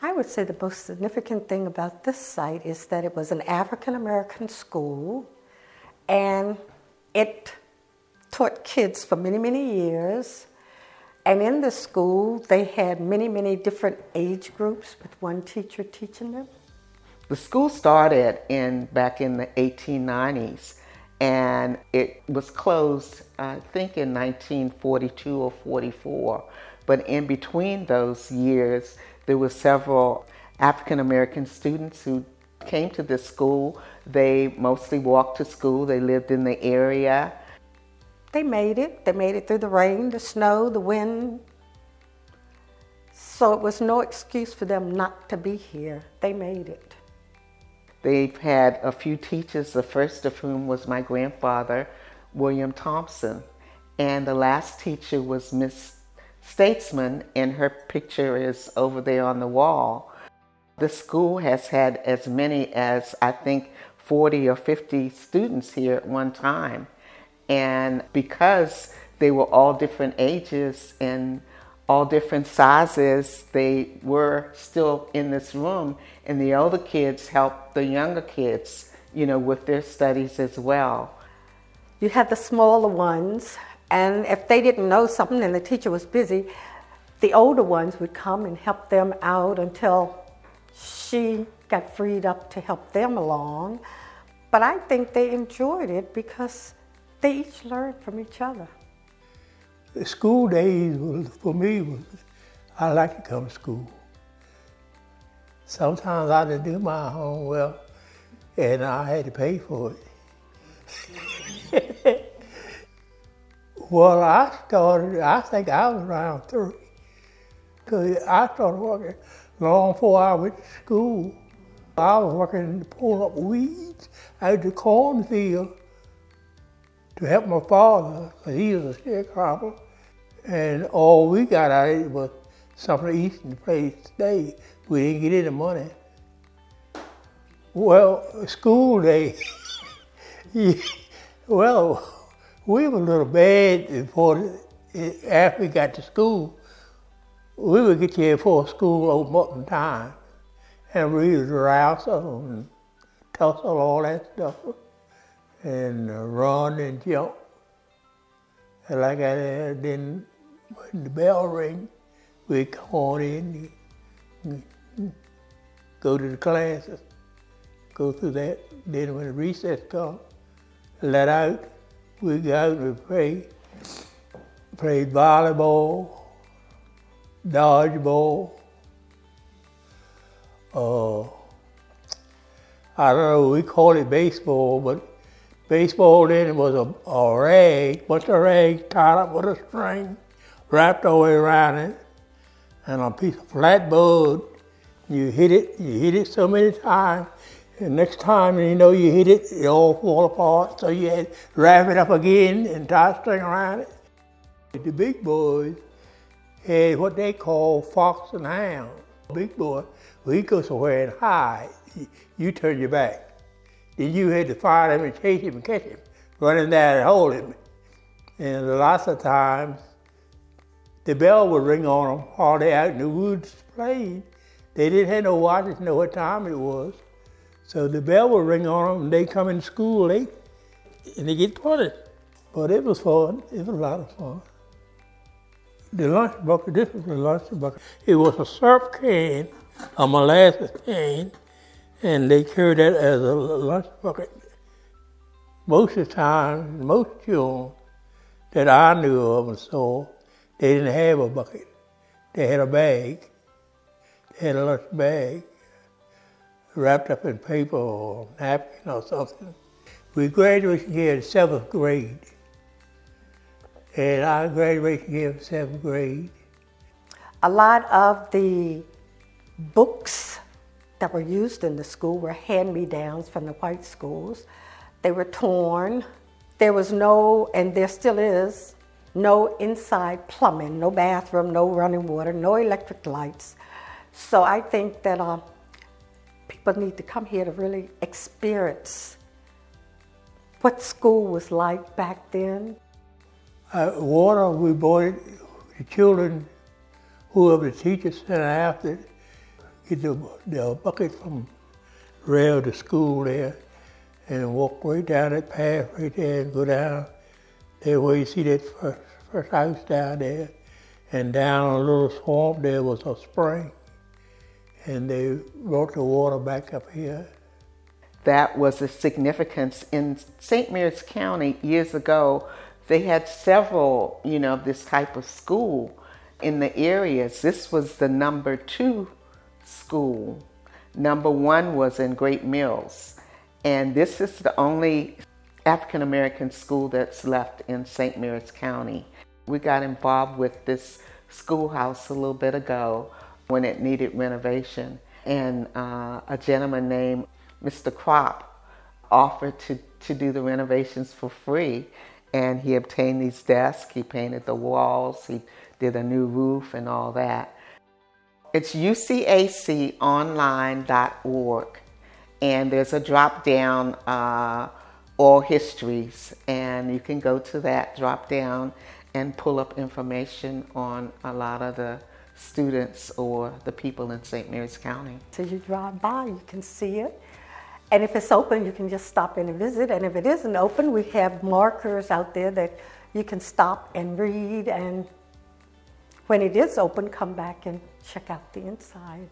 I would say the most significant thing about this site is that it was an African American school, and it taught kids for many, many years. And in the school, they had many, many different age groups with one teacher teaching them. The school started back in the 1890s, and it was closed, I think, in 1942 or 44. But in between those years, there were several African American students who came to this school. They mostly walked to school. They lived in the area. They made it. They made it through the rain, the snow, the wind. So it was no excuse for them not to be here. They made it. They've had a few teachers, the first of whom was my grandfather, William Thompson. And the last teacher was Miss Statesman, and her picture is over there on the wall. The school has had as many as, I think, 40 or 50 students here at one time. And because they were all different ages and all different sizes, they were still in this room, and the older kids helped the younger kids, with their studies as well. You had the smaller ones, and if they didn't know something and the teacher was busy, the older ones would come and help them out until she got freed up to help them along. But I think they enjoyed it because they each learned from each other. The school days, for me, I like to come to school. Sometimes I didn't do my homework, and I had to pay for it. Well, I think I was around 30, because I started working long before I went to school. I was working pulling up weeds out the cornfield to help my father, because he was a sharecropper. And all we got out of it was something to eat and a place to stay. We didn't get any money. Well, school day, well, we were a little bad after we got to school. We would get here before school opened up in time. And we would wrestle and tussle, all that stuff, and run and jump. And like that, then when the bell rang, we'd come on in, go to the classes, go through that. Then when the recess comes, let out, we'd go out and played volleyball, dodgeball. I don't know, we called it baseball, but baseball then was a rag, bunch of rags tied up with a string, wrapped all the way around it, and on a piece of flat board. You hit it so many times, and next time you hit it, it all fall apart, so you had to wrap it up again and tie a string around it. The big boys had what they call fox and hound. Big boy, well, he'd go somewhere and hide. You turn your back. Then you had to find him and chase him and catch him, running down and hold him. And lots of times, the bell would ring on them while they out in the woods playing. They didn't have no watches to know what time it was. So the bell would ring on them and they'd come in school late and they get punished. But it was fun. It was a lot of fun. The lunch bucket, this was the lunch bucket. It was a syrup can, a molasses can, and they carried that as a lunch bucket. Most of the time, most children that I knew of and saw, they didn't have a bucket. They had a bag. They had a lunch bag wrapped up in paper or napkin or something. We graduated here in 7th grade. And I graduated here in 7th grade. A lot of the books that were used in the school were hand-me-downs from the white schools. They were torn. There was no, and there still is, no inside plumbing, no bathroom, no running water, no electric lights. So I think that people need to come here to really experience what school was like back then. Water, we bought it, the children, whoever the teachers sent after, get the bucket from rail to school there and walk right down that path right there and go down there where you see that first house down there. And down a little swamp there was a spring. And they brought the water back up here. That was the significance. In St. Mary's County years ago, they had several, this type of school in the areas. This was the number 2 school. Number 1 was in Great Mills. And this is the only African American school that's left in St. Mary's County. We got involved with this schoolhouse a little bit ago when it needed renovation. And a gentleman named Mr. Crop offered to do the renovations for free. And he obtained these desks, he painted the walls, he did a new roof and all that. It's ucaconline.org, and there's a drop down, all histories, and you can go to that drop down and pull up information on a lot of the students or the people in St. Mary's County. So you drive by, you can see it. And if it's open, you can just stop in and visit. And if it isn't open, we have markers out there that you can stop and read. And when it is open, come back and check out the inside.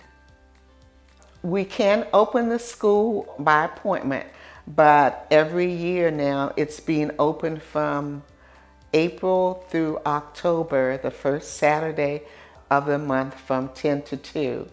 We can open the school by appointment, but every year now it's being open from April through October, the first Saturday of the month from 10 to 2.